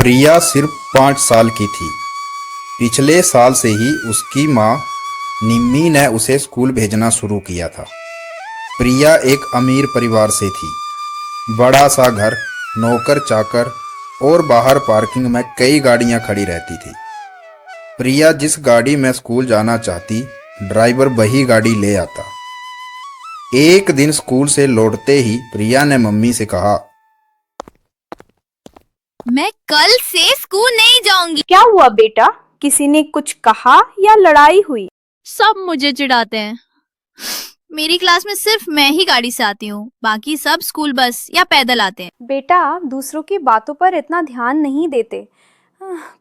प्रिया सिर्फ 5 साल की थी। पिछले साल से ही उसकी माँ निम्मी ने उसे स्कूल भेजना शुरू किया था। प्रिया एक अमीर परिवार से थी। बड़ा सा घर, नौकर चाकर और बाहर पार्किंग में कई गाड़ियां खड़ी रहती थी। प्रिया जिस गाड़ी में स्कूल जाना चाहती, ड्राइवर वही गाड़ी ले आता। एक दिन स्कूल से लौटते ही प्रिया ने मम्मी से कहा, मैं कल से स्कूल नहीं जाऊंगी। क्या हुआ बेटा? किसी ने कुछ कहा या लड़ाई हुई? सब मुझे चिढ़ाते हैं। मेरी क्लास में सिर्फ मैं ही गाड़ी से आती हूँ, बाकी सब स्कूल बस या पैदल आते हैं। बेटा, दूसरों की बातों पर इतना ध्यान नहीं देते।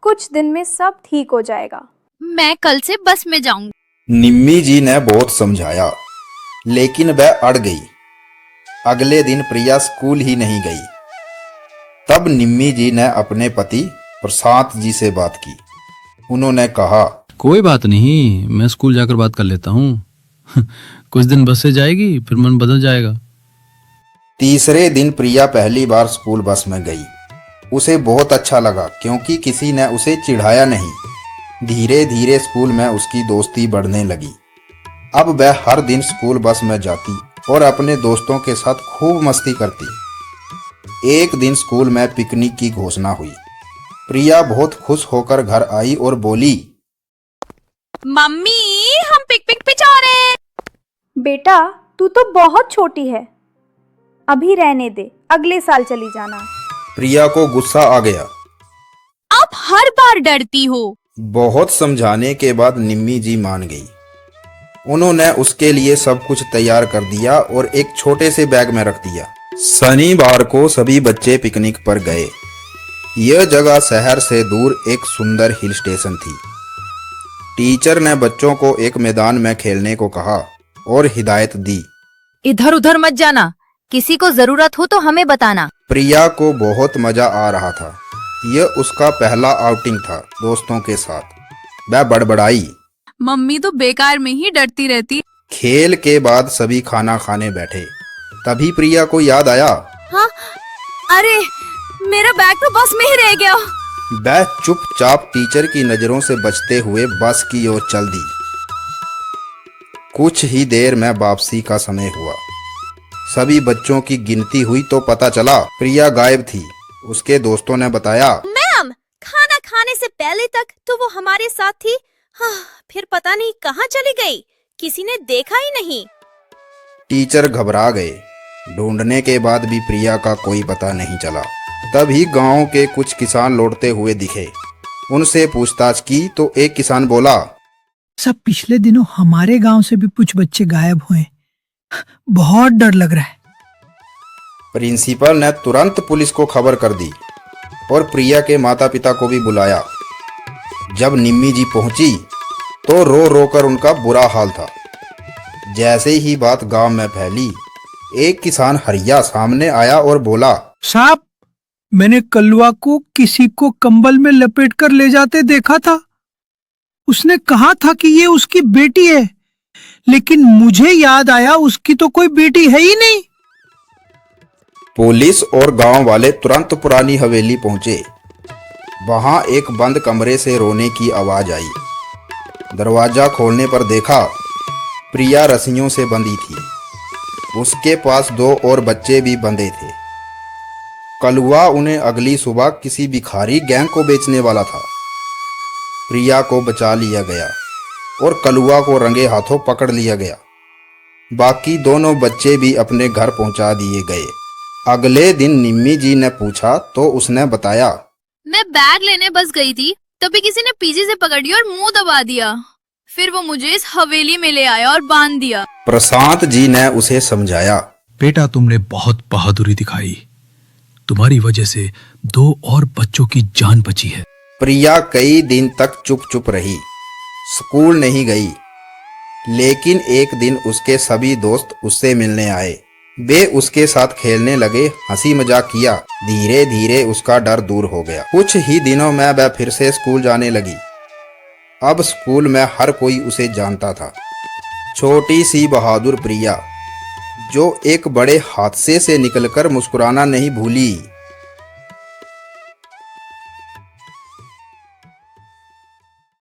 कुछ दिन में सब ठीक हो जाएगा। मैं कल से बस में जाऊंगी। निम्मी जी ने बहुत समझाया, लेकिन वह अड़ गई। अगले दिन प्रिया स्कूल ही नहीं गई। तब निम्मी जी ने अपने पति प्रशांत जी से बात की। उन्होंने कहा, कोई बात नहीं, मैं स्कूल जाकर बात कर लेता हूँ। कुछ दिन बस से जाएगी, फिर मन बदल जाएगा। तीसरे दिन प्रिया पहली बार स्कूल बस में गई। उसे बहुत अच्छा लगा क्योंकि किसी ने उसे चिढ़ाया नहीं। धीरे धीरे स्कूल में उसकी दोस्ती बढ़ने लगी। अब वह हर दिन स्कूल बस में जाती और अपने दोस्तों के साथ खूब मस्ती करती। एक दिन स्कूल में पिकनिक की घोषणा हुई। प्रिया बहुत खुश होकर घर आई और बोली, मम्मी, हम पिकनिक पे जा रहे हैं। बेटा, तू तो बहुत छोटी है, अभी रहने दे, अगले साल चली जाना। प्रिया को गुस्सा आ गया। आप हर बार डरती हो। बहुत समझाने के बाद निम्मी जी मान गई। उन्होंने उसके लिए सब कुछ तैयार कर दिया और एक छोटे से बैग में रख दिया। शनिवार को सभी बच्चे पिकनिक पर गए। यह जगह शहर से दूर एक सुंदर हिल स्टेशन थी। टीचर ने बच्चों को एक मैदान में खेलने को कहा और हिदायत दी, इधर उधर मत जाना, किसी को जरूरत हो तो हमें बताना। प्रिया को बहुत मजा आ रहा था। यह उसका पहला आउटिंग था दोस्तों के साथ। वह बड़बड़ाई, मम्मी तो बेकार में ही डरती रहती। खेल के बाद सभी खाना खाने बैठे। तभी प्रिया को याद आया, हाँ, अरे मेरा बैग तो बस में ही रह गया। वह चुपचाप टीचर की नजरों से बचते हुए बस की ओर चल दी। कुछ ही देर में वापसी का समय हुआ। सभी बच्चों की गिनती हुई तो पता चला प्रिया गायब थी। उसके दोस्तों ने बताया, मैम, खाना खाने से पहले तक तो वो हमारे साथ थी। हाँ, फिर पता नहीं कहाँ चली गई, किसी ने देखा ही नहीं। टीचर घबरा गए। ढूंढने के बाद भी प्रिया का कोई पता नहीं चला। तभी गांव के कुछ किसान लौटते हुए दिखे। उनसे पूछताछ की तो एक किसान बोला, सब पिछले दिनों हमारे गांव से भी कुछ बच्चे गायब हुए, बहुत डर लग रहा है। प्रिंसिपल ने तुरंत पुलिस को खबर कर दी और प्रिया के माता पिता को भी बुलाया। जब निम्मी जी पहुंची तो रो रो कर उनका बुरा हाल था। जैसे ही बात गांव में फैली, एक किसान हरिया सामने आया और बोला, साहब, मैंने कलवा को किसी को कंबल में लपेट कर ले जाते देखा था। उसने कहा था कि ये उसकी बेटी है, लेकिन मुझे याद आया उसकी तो कोई बेटी है ही नहीं। पुलिस और गांव वाले तुरंत पुरानी हवेली पहुंचे। वहां एक बंद कमरे से रोने की आवाज आई। दरवाजा खोलने पर देखा प्रिया रस्सियों से बंधी थी। उसके पास 2 और बच्चे भी बंधे थे। कलुआ उन्हें अगली सुबह किसी भिखारी गैंग को बेचने वाला था। प्रिया को बचा लिया गया और कलुआ को रंगे हाथों पकड़ लिया गया। बाकी दोनों बच्चे भी अपने घर पहुंचा दिए गए। अगले दिन निम्मी जी ने पूछा तो उसने बताया, मैं बैग लेने बस गई थी, तभी किसी ने पीछे से पकड़ लिया और मुंह दबा दिया। फिर वो मुझे इस हवेली में ले आया और बांध दिया। प्रशांत जी ने उसे समझाया, बेटा, तुमने बहुत बहादुरी दिखाई। तुम्हारी वजह से 2 और बच्चों की जान बची है। प्रिया कई दिन तक चुप चुप रही, स्कूल नहीं गई। लेकिन एक दिन उसके सभी दोस्त उससे मिलने आए। वे उसके साथ खेलने लगे, हंसी मजाक किया। धीरे धीरे उसका डर दूर हो गया। कुछ ही दिनों में वह फिर से स्कूल जाने लगी। अब स्कूल में हर कोई उसे जानता था। छोटी सी बहादुर प्रिया, जो एक बड़े हादसे से निकलकर मुस्कुराना नहीं भूली।